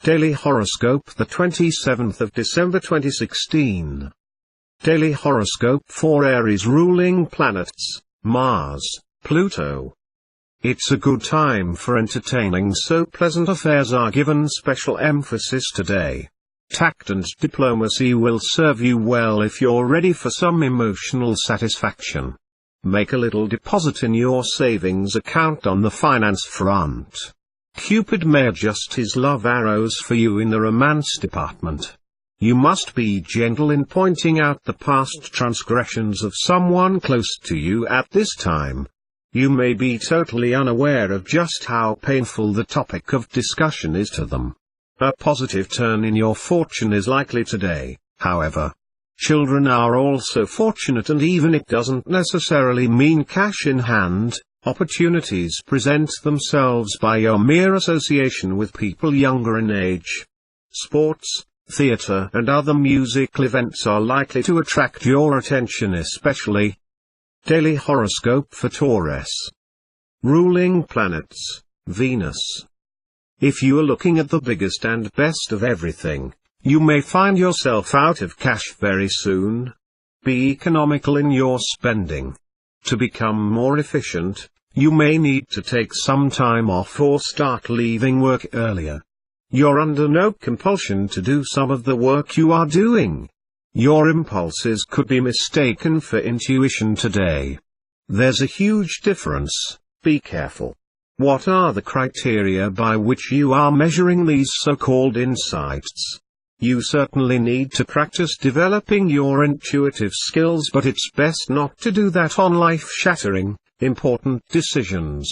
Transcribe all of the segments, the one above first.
Daily Horoscope, the 27th of December 2016. Daily Horoscope for Aries ruling planets, Mars, Pluto. It's a good time for entertaining, so pleasant affairs are given special emphasis today. Tact and diplomacy will serve you well if you're ready for some emotional satisfaction. Make a little deposit in your savings account on the finance front. Cupid may adjust his love arrows for you in the romance department. You must be gentle in pointing out the past transgressions of someone close to you at this time. You may be totally unaware of just how painful the topic of discussion is to them. A positive turn in your fortune is likely today, however. Children are also fortunate, and even it doesn't necessarily mean cash in hand. Opportunities present themselves by your mere association with people younger in age. Sports, theater and other musical events are likely to attract your attention especially. Daily Horoscope for Taurus. Ruling planets, Venus. If you are looking at the biggest and best of everything, you may find yourself out of cash very soon. Be economical in your spending. To become more efficient, you may need to take some time off or start leaving work earlier. You're under no compulsion to do some of the work you are doing. Your impulses could be mistaken for intuition today. There's a huge difference, be careful. What are the criteria by which you are measuring these so-called insights? You certainly need to practice developing your intuitive skills, but it's best not to do that on life-shattering, important decisions.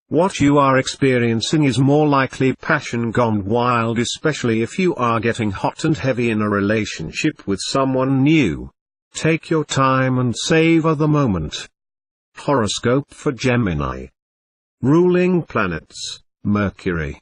What you are experiencing is more likely passion gone wild, especially if you are getting hot and heavy in a relationship with someone new. Take your time and savor the moment. Horoscope for Gemini. Ruling planets, Mercury.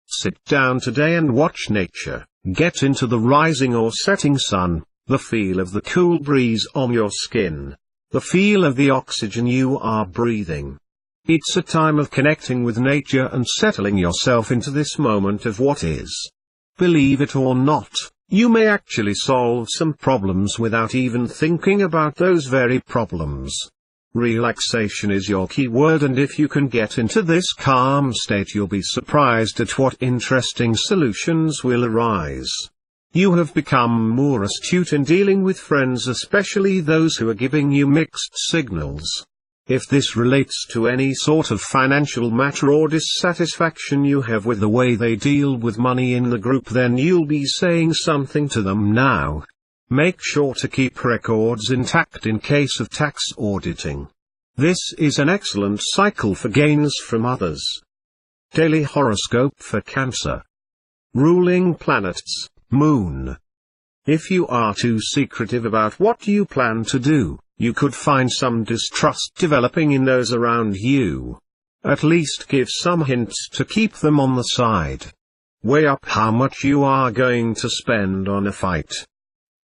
Sit down today and watch nature. Get into the rising or setting sun, the feel of the cool breeze on your skin, the feel of the oxygen you are breathing. It's a time of connecting with nature and settling yourself into this moment of what is. Believe it or not, you may actually solve some problems without even thinking about those very problems. Relaxation is your key word, and if you can get into this calm state, you'll be surprised at what interesting solutions will arise. You have become more astute in dealing with friends, especially those who are giving you mixed signals. If this relates to any sort of financial matter or dissatisfaction you have with the way they deal with money in the group, then you'll be saying something to them now. Make sure to keep records intact in case of tax auditing. This is an excellent cycle for gains from others. Daily Horoscope for Cancer. Ruling planets, Moon. If you are too secretive about what you plan to do, you could find some distrust developing in those around you. At least give some hints to keep them on the side. Weigh up how much you are going to spend on a fight.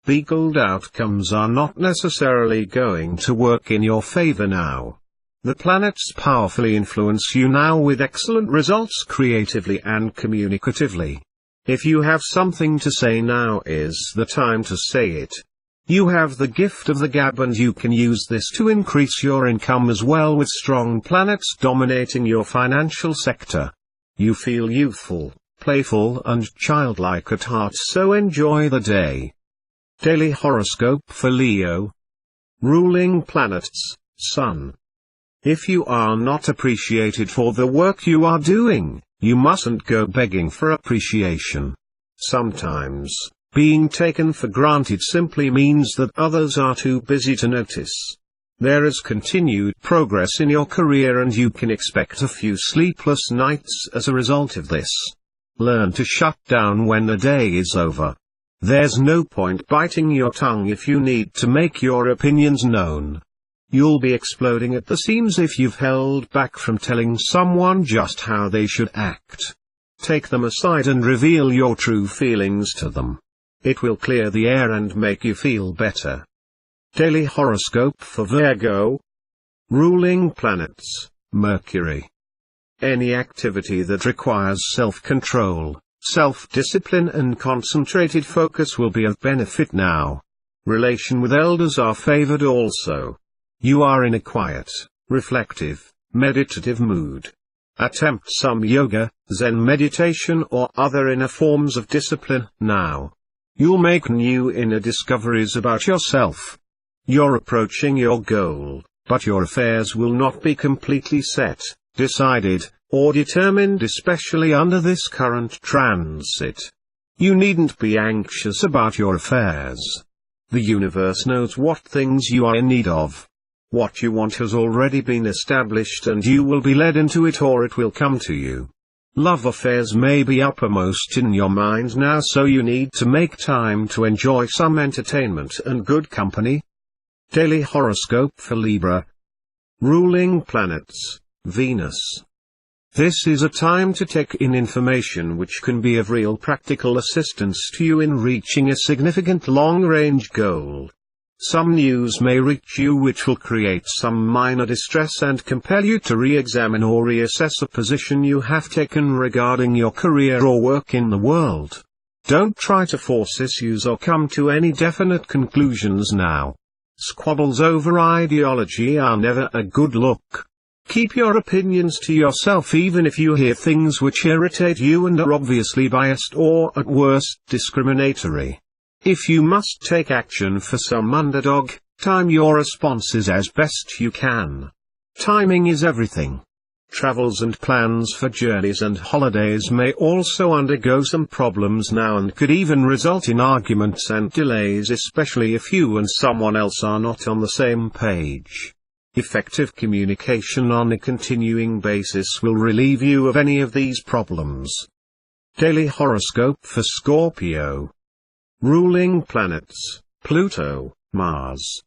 Legal outcomes are not necessarily going to work in your favor now. The planets powerfully influence you now with excellent results creatively and communicatively. If you have something to say, now is the time to say it. You have the gift of the gab, and you can use this to increase your income as well, with strong planets dominating your financial sector. You feel youthful, playful and childlike at heart, so enjoy the day. Daily Horoscope for Leo. Ruling planets, Sun. If you are not appreciated for the work you are doing, you mustn't go begging for appreciation. Sometimes, being taken for granted simply means that others are too busy to notice. There is continued progress in your career, and you can expect a few sleepless nights as a result of this. Learn to shut down when the day is over. There's no point biting your tongue if you need to make your opinions known. You'll be exploding at the seams if you've held back from telling someone just how they should act. Take them aside and reveal your true feelings to them. It will clear the air and make you feel better. Daily Horoscope for Virgo. Ruling planets, Mercury. Any activity that requires self-control, Self-discipline and concentrated focus will be of benefit now. Relation with elders are favored also. You are in a quiet, reflective, meditative mood. Attempt some yoga, Zen meditation or other inner forms of discipline now. You'll make new inner discoveries about yourself. You're approaching your goal, but your affairs will not be completely set, decided, or determined, especially under this current transit. You needn't be anxious about your affairs. The universe knows what things you are in need of. What you want has already been established and you will be led into it or it will come to you. Love affairs may be uppermost in your mind now, so you need to make time to enjoy some entertainment and good company. Daily Horoscope for Libra. Ruling planets, Venus. This is a time to take in information which can be of real practical assistance to you in reaching a significant long-range goal. Some news may reach you which will create some minor distress and compel you to re-examine or reassess a position you have taken regarding your career or work in the world. Don't try to force issues or come to any definite conclusions now. Squabbles over ideology are never a good look. Keep your opinions to yourself even if you hear things which irritate you and are obviously biased or at worst discriminatory. If you must take action for some underdog, time your responses as best you can. Timing is everything. Travels and plans for journeys and holidays may also undergo some problems now and could even result in arguments and delays, especially if you and someone else are not on the same page. Effective communication on a continuing basis will relieve you of any of these problems. Daily Horoscope for Scorpio. Ruling planets, Pluto, Mars.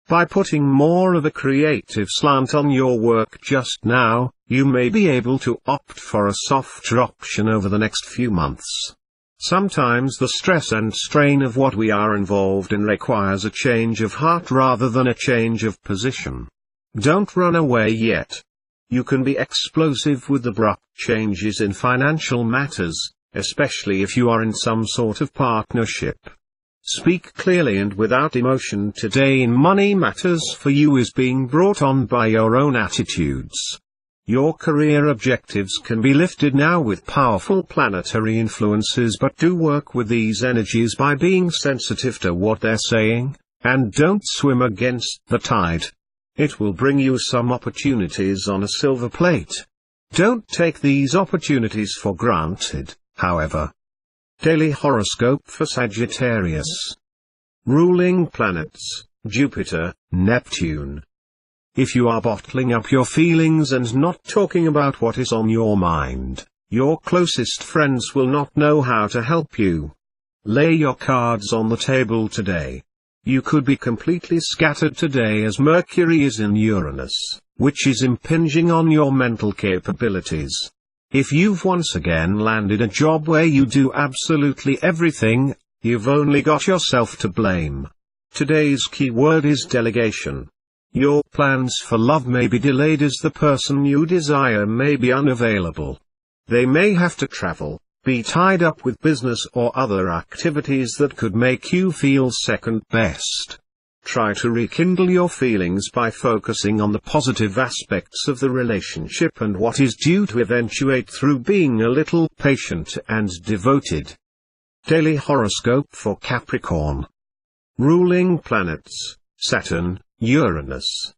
By putting more of a creative slant on your work just now, you may be able to opt for a softer option over the next few months. Sometimes the stress and strain of what we are involved in requires a change of heart rather than a change of position. Don't run away yet. You can be explosive with abrupt changes in financial matters, especially if you are in some sort of partnership. Speak clearly and without emotion today in money matters, for you is being brought on by your own attitudes. Your career objectives can be lifted now with powerful planetary influences, but do work with these energies by being sensitive to what they're saying, and don't swim against the tide. It will bring you some opportunities on a silver plate. Don't take these opportunities for granted, however. Daily Horoscope for Sagittarius. Ruling planets, Jupiter, Neptune. If you are bottling up your feelings and not talking about what is on your mind, your closest friends will not know how to help you. Lay your cards on the table today. You could be completely scattered today as Mercury is in Uranus, which is impinging on your mental capabilities. If you've once again landed a job where you do absolutely everything, you've only got yourself to blame. Today's key word is delegation. Your plans for love may be delayed as the person you desire may be unavailable. They may have to travel, be tied up with business or other activities that could make you feel second best. Try to rekindle your feelings by focusing on the positive aspects of the relationship and what is due to eventuate through being a little patient and devoted. Daily Horoscope for Capricorn. Ruling planets, Saturn, Uranus.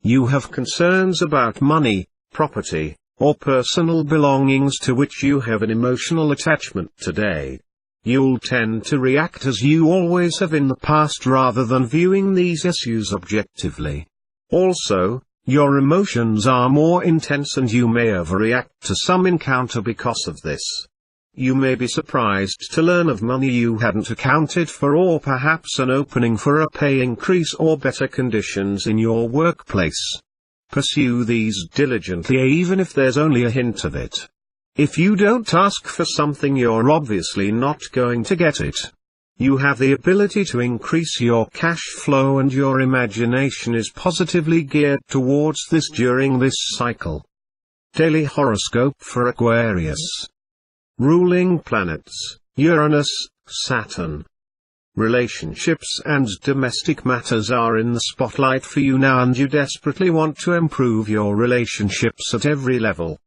You have concerns about money, property, or personal belongings to which you have an emotional attachment today. You'll tend to react as you always have in the past rather than viewing these issues objectively. Also, your emotions are more intense and you may overreact to some encounter because of this. You may be surprised to learn of money you hadn't accounted for, or perhaps an opening for a pay increase or better conditions in your workplace. Pursue these diligently even if there's only a hint of it. If you don't ask for something, you're obviously not going to get it. You have the ability to increase your cash flow and your imagination is positively geared towards this during this cycle. Daily Horoscope for Aquarius. Ruling planets, Uranus, Saturn. Relationships and domestic matters are in the spotlight for you now, and you desperately want to improve your relationships at every level.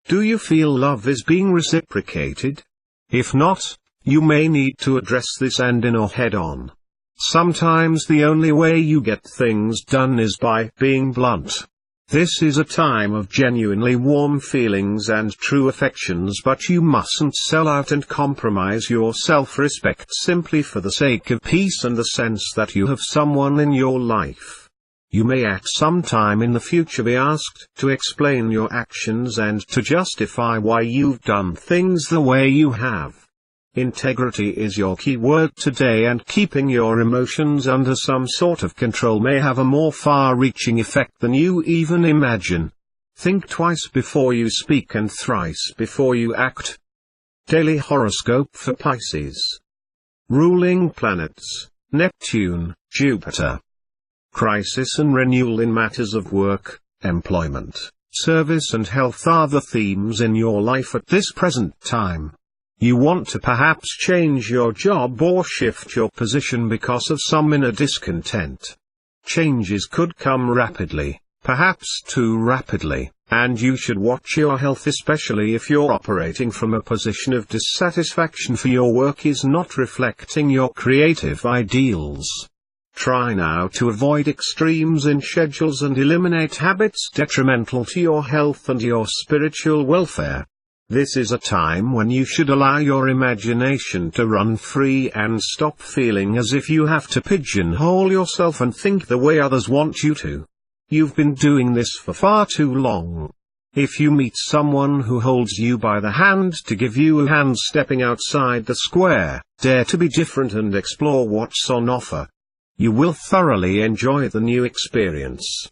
Do you feel love is being reciprocated? If not, you may need to address this and in or head on. Sometimes the only way you get things done is by being blunt. This is a time of genuinely warm feelings and true affections, but you mustn't sell out and compromise your self-respect simply for the sake of peace and the sense that you have someone in your life. You may at some time in the future be asked to explain your actions and to justify why you've done things the way you have. Integrity is your key word today, and keeping your emotions under some sort of control may have a more far-reaching effect than you even imagine. Think twice before you speak and thrice before you act. Daily horoscope for Pisces. Ruling planets, Neptune, Jupiter. Crisis and renewal in matters of work, employment, service and health are the themes in your life at this present time. You want to perhaps change your job or shift your position because of some inner discontent. Changes could come rapidly, perhaps too rapidly, and you should watch your health, especially if you're operating from a position of dissatisfaction for your work is not reflecting your creative ideals. Try now to avoid extremes in schedules and eliminate habits detrimental to your health and your spiritual welfare. This is a time when you should allow your imagination to run free and stop feeling as if you have to pigeonhole yourself and think the way others want you to. You've been doing this for far too long. If you meet someone who holds you by the hand to give you a hand stepping outside the square, dare to be different and explore what's on offer. You will thoroughly enjoy the new experience.